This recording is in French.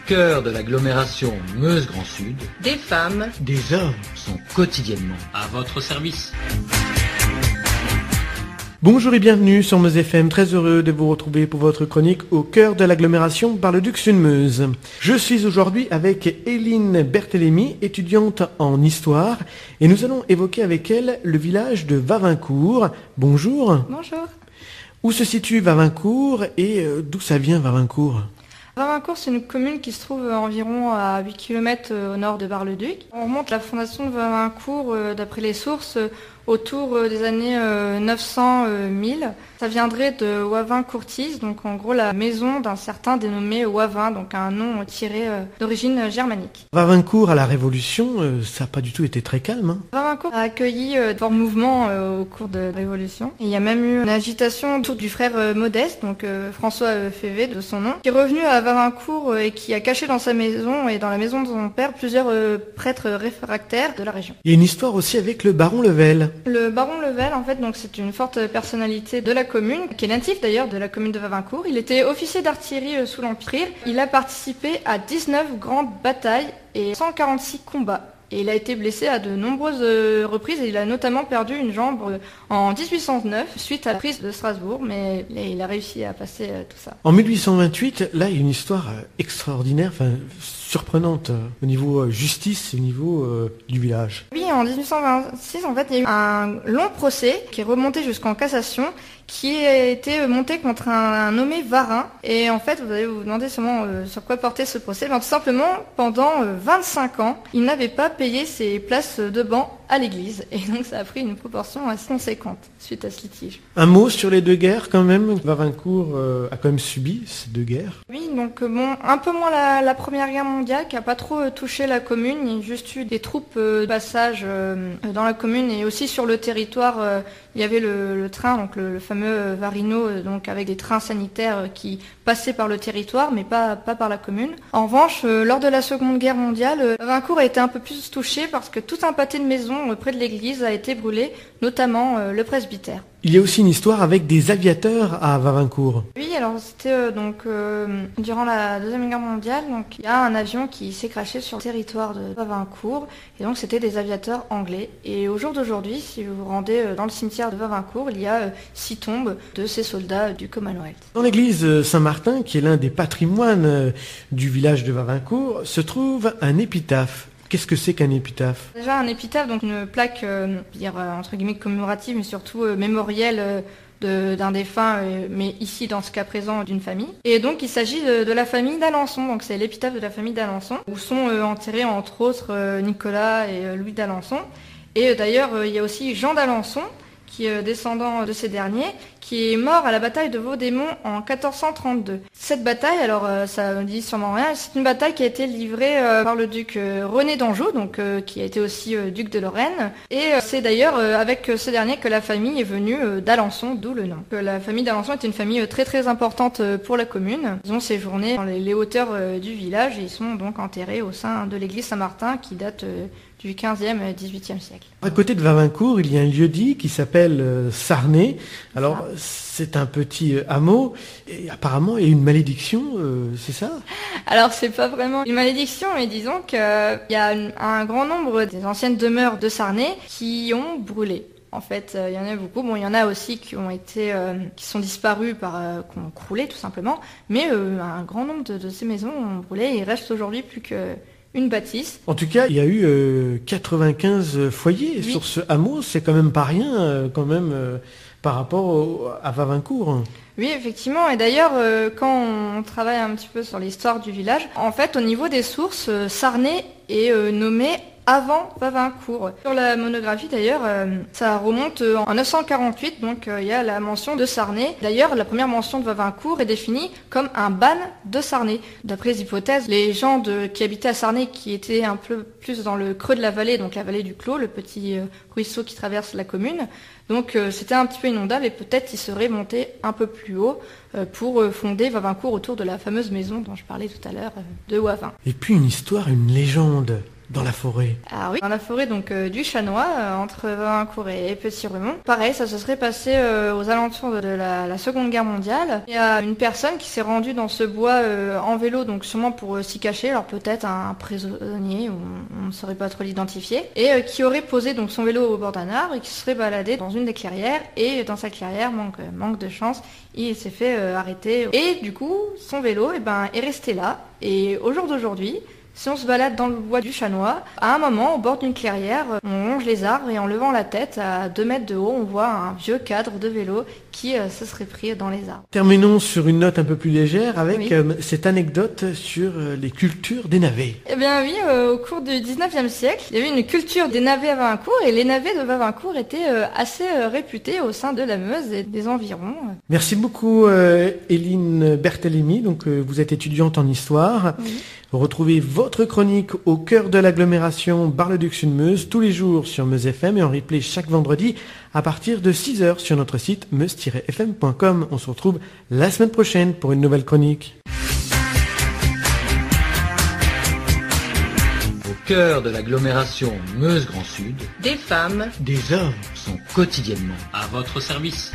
cœur de l'agglomération Meuse-Grand Sud, des femmes, des hommes sont quotidiennement à votre service. Bonjour et bienvenue sur Meuse FM, très heureux de vous retrouver pour votre chronique au cœur de l'agglomération Bar-le-Duc-Sud-Meuse. Je suis aujourd'hui avec Éline Berthélémy, étudiante en histoire, et nous allons évoquer avec elle le village de Wavincourt. Bonjour. Bonjour. Où se situe Wavincourt et d'où ça vient Wavincourt ? Wavincourt, c'est une commune qui se trouve environ à 8 km au nord de Bar-le-Duc. On remonte la fondation de Wavincourt, d'après les sources, autour des années 900-1000. Ça viendrait de Wavin Courtise, donc en gros la maison d'un certain dénommé Wavin, donc un nom tiré d'origine germanique. Wavincourt à la Révolution, ça n'a pas du tout été très calme. Wavincourt a accueilli de forts mouvements au cours de la Révolution. Et il y a même eu une agitation autour du frère Modeste, donc François Févé de son nom, qui est revenu à Wavincourt et qui a caché dans sa maison et dans la maison de son père plusieurs prêtres réfractaires de la région. Il y a une histoire aussi avec le baron Level. Le baron Level, en fait, donc c'est une forte personnalité de la commune, qui est natif d'ailleurs de la commune de Wavincourt. Il était officier d'artillerie sous l'Empire. Il a participé à 19 grandes batailles et 146 combats. Et il a été blessé à de nombreuses reprises et il a notamment perdu une jambe en 1809 suite à la prise de Strasbourg, mais il a réussi à passer tout ça. En 1828, là, il y a une histoire extraordinaire, surprenante au niveau justice et au niveau du village. Oui, en 1826, en fait, il y a eu un long procès qui est remonté jusqu'en cassation, qui a été monté contre un nommé Varin. Et en fait, vous allez vous demander sûrement sur quoi portait ce procès. Tout simplement, pendant 25 ans, il n'avait pas payé ses places de banc à l'église. Et donc ça a pris une proportion assez conséquente suite à ce litige. Un mot sur les deux guerres quand même. Wavincourt a quand même subi ces deux guerres. Oui, donc un peu moins la Première Guerre mondiale qui n'a pas trop touché la commune. Il y a juste eu des troupes de passage dans la commune et aussi sur le territoire. Il y avait le train, donc le fameux Varino, donc avec des trains sanitaires qui passaient par le territoire, mais pas par la commune. En revanche, lors de la Seconde Guerre mondiale, Wavincourt a été un peu plus touché parce que tout un pâté de maisons près de l'église a été brûlé, notamment le presbytère. Il y a aussi une histoire avec des aviateurs à Wavincourt. Oui, alors c'était durant la Deuxième Guerre mondiale, donc il y a un avion qui s'est crashé sur le territoire de Wavincourt, et donc c'était des aviateurs anglais. Et au jour d'aujourd'hui, si vous vous rendez dans le cimetière de Wavincourt, il y a 6 tombes de ces soldats du Commonwealth. Dans l'église Saint-Martin, qui est l'un des patrimoines du village de Wavincourt, se trouve un épitaphe. Qu'est-ce que c'est qu'un épitaphe ? Déjà un épitaphe, donc une plaque, entre guillemets commémorative, mais surtout mémorielle d'un défunt, mais ici dans ce cas présent d'une famille. Et donc il s'agit de la famille d'Alençon, donc c'est l'épitaphe de la famille d'Alençon, où sont enterrés entre autres Nicolas et Louis d'Alençon. Et d'ailleurs il y a aussi Jean d'Alençon, qui est descendant de ces derniers, qui est mort à la bataille de Vaudémont en 1432. Cette bataille, alors ça ne dit sûrement rien, c'est une bataille qui a été livrée par le duc René d'Anjou, donc qui a été aussi duc de Lorraine. Et c'est d'ailleurs avec ce dernier que la famille est venue d'Alençon, d'où le nom. La famille d'Alençon était une famille très très importante pour la commune. Ils ont séjourné dans les hauteurs du village et ils sont donc enterrés au sein de l'église Saint-Martin qui date du 15e et 18e siècle. À côté de Wavincourt, il y a un lieu-dit qui s'appelle Sarnay. Alors, c'est un petit hameau et apparemment il y a une malédiction, c'est ça ? Alors, c'est pas vraiment une malédiction, mais disons qu'il y a un grand nombre des anciennes demeures de Sarnay qui ont brûlé. En fait, il y en a beaucoup. Bon, il y en a aussi qui sont disparus qui ont croulé tout simplement. Mais un grand nombre de ces maisons ont brûlé et il reste aujourd'hui plus qu'une bâtisse. En tout cas, il y a eu 95 foyers sur ce hameau. C'est quand même pas rien, par rapport à Wavincourt. Oui, effectivement. Et d'ailleurs, quand on travaille un petit peu sur l'histoire du village, en fait, au niveau des sources, Sarnay est nommé avant Wavincourt. Sur la monographie d'ailleurs, ça remonte en 948, donc il y a la mention de Sarnay. D'ailleurs, la première mention de Wavincourt est définie comme un ban de Sarnay. D'après les hypothèses, les gens qui habitaient à Sarnay, qui étaient un peu plus dans le creux de la vallée, donc la vallée du Clos, le petit ruisseau qui traverse la commune, donc c'était un petit peu inondable et peut-être ils seraient montés un peu plus haut pour fonder Wavincourt autour de la fameuse maison dont je parlais tout à l'heure de Wavin. Et puis une histoire, une légende dans la forêt? Ah oui, dans la forêt donc du Chanois, entre Vavincourt et Petit-Remont. Pareil, ça se serait passé aux alentours de la Seconde Guerre mondiale. Il y a une personne qui s'est rendue dans ce bois en vélo, donc sûrement pour s'y cacher, alors peut-être un prisonnier, on ne saurait pas trop l'identifier, et qui aurait posé donc son vélo au bord d'un arbre et qui se serait baladé dans une des clairières, et dans sa clairière, manque de chance, il s'est fait arrêter. Et du coup, son vélo est resté là, et au jour d'aujourd'hui, si on se balade dans le bois du Chanois, à un moment, au bord d'une clairière, on longe les arbres et en levant la tête, à 2 mètres de haut, on voit un vieux cadre de vélo qui se serait pris dans les arbres. Terminons sur une note un peu plus légère avec cette anecdote sur les cultures des navets. Eh bien oui, au cours du 19e siècle, il y avait une culture des navets à Vavincourt et les navets de Vavincourt étaient assez réputés au sein de la Meuse et des environs. Merci beaucoup Éline Berthélémy, donc vous êtes étudiante en histoire. Oui. Vous retrouvez votre chronique au cœur de l'agglomération Bar-le-Duc-Sud-Meuse tous les jours sur Meuse FM et en replay chaque vendredi à partir de 6h sur notre site meuse-fm.com. On se retrouve la semaine prochaine pour une nouvelle chronique. Au cœur de l'agglomération Meuse Grand Sud, des femmes, des hommes sont quotidiennement à votre service.